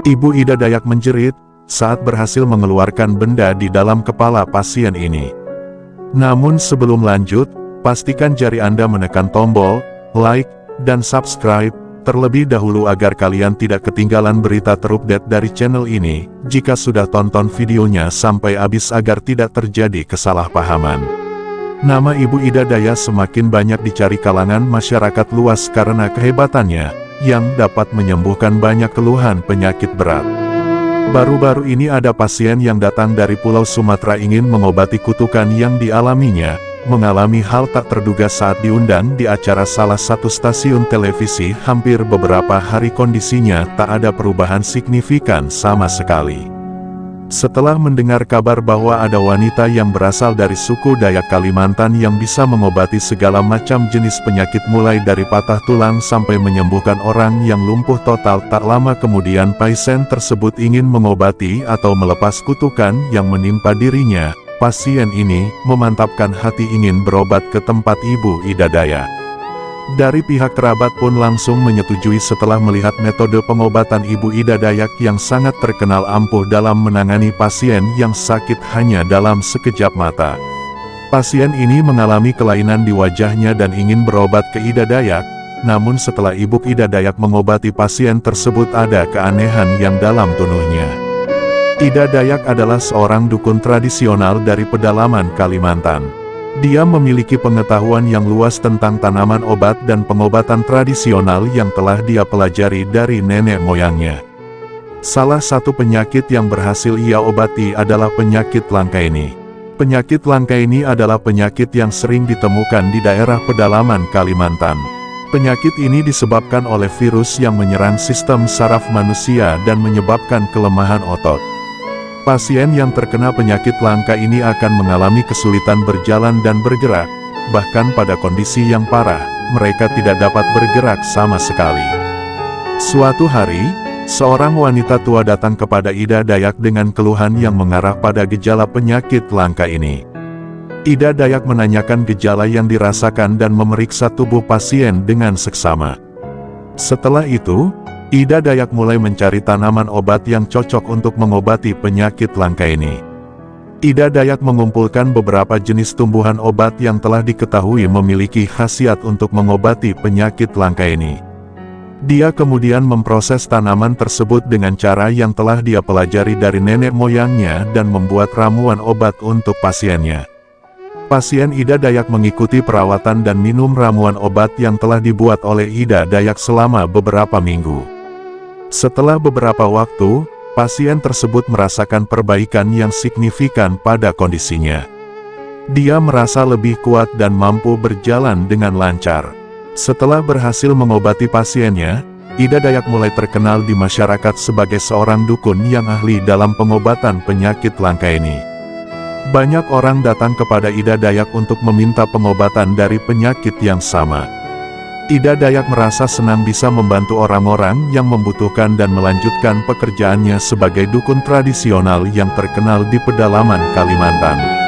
Ibu Ida Dayak menjerit saat berhasil mengeluarkan benda di dalam kepala pasien ini. Namun sebelum lanjut, pastikan jari Anda menekan tombol like dan subscribe terlebih dahulu agar kalian tidak ketinggalan berita terupdate dari channel ini. Jika sudah tonton videonya sampai habis agar tidak terjadi kesalahpahaman. Nama Ibu Ida Dayak semakin banyak dicari kalangan masyarakat luas karena kehebatannya yang dapat menyembuhkan banyak keluhan penyakit berat. Baru-baru ini ada pasien yang datang dari Pulau Sumatera ingin mengobati kutukan yang dialaminya, mengalami hal tak terduga saat diundang di acara salah satu stasiun televisi. Hampir beberapa hari kondisinya tak ada perubahan signifikan sama sekali. Setelah mendengar kabar bahwa ada wanita yang berasal dari suku Dayak Kalimantan yang bisa mengobati segala macam jenis penyakit mulai dari patah tulang sampai menyembuhkan orang yang lumpuh total, tak lama kemudian pasien tersebut ingin mengobati atau melepas kutukan yang menimpa dirinya. Pasien ini memantapkan hati ingin berobat ke tempat Ibu Ida Dayak. Dari pihak kerabat pun langsung menyetujui setelah melihat metode pengobatan Ibu Ida Dayak yang sangat terkenal ampuh dalam menangani pasien yang sakit hanya dalam sekejap mata. Pasien ini mengalami kelainan di wajahnya dan ingin berobat ke Ida Dayak, namun setelah Ibu Ida Dayak mengobati pasien tersebut ada keanehan yang dalam tubuhnya. Ida Dayak adalah seorang dukun tradisional dari pedalaman Kalimantan. Dia memiliki pengetahuan yang luas tentang tanaman obat dan pengobatan tradisional yang telah dia pelajari dari nenek moyangnya. Salah satu penyakit yang berhasil ia obati adalah penyakit langka ini. Penyakit langka ini adalah penyakit yang sering ditemukan di daerah pedalaman Kalimantan. Penyakit ini disebabkan oleh virus yang menyerang sistem saraf manusia dan menyebabkan kelemahan otot. Pasien yang terkena penyakit langka ini akan mengalami kesulitan berjalan dan bergerak, bahkan pada kondisi yang parah, mereka tidak dapat bergerak sama sekali. Suatu hari, seorang wanita tua datang kepada Ida Dayak dengan keluhan yang mengarah pada gejala penyakit langka ini. Ida Dayak menanyakan gejala yang dirasakan dan memeriksa tubuh pasien dengan seksama. Setelah itu, Ida Dayak mulai mencari tanaman obat yang cocok untuk mengobati penyakit langka ini. Ida Dayak mengumpulkan beberapa jenis tumbuhan obat yang telah diketahui memiliki khasiat untuk mengobati penyakit langka ini. Dia kemudian memproses tanaman tersebut dengan cara yang telah dia pelajari dari nenek moyangnya dan membuat ramuan obat untuk pasiennya. Pasien Ida Dayak mengikuti perawatan dan minum ramuan obat yang telah dibuat oleh Ida Dayak selama beberapa minggu. Setelah beberapa waktu, pasien tersebut merasakan perbaikan yang signifikan pada kondisinya. Dia merasa lebih kuat dan mampu berjalan dengan lancar. Setelah berhasil mengobati pasiennya, Ida Dayak mulai terkenal di masyarakat sebagai seorang dukun yang ahli dalam pengobatan penyakit langka ini. Banyak orang datang kepada Ida Dayak untuk meminta pengobatan dari penyakit yang sama. Ida Dayak merasa senang bisa membantu orang-orang yang membutuhkan dan melanjutkan pekerjaannya sebagai dukun tradisional yang terkenal di pedalaman Kalimantan.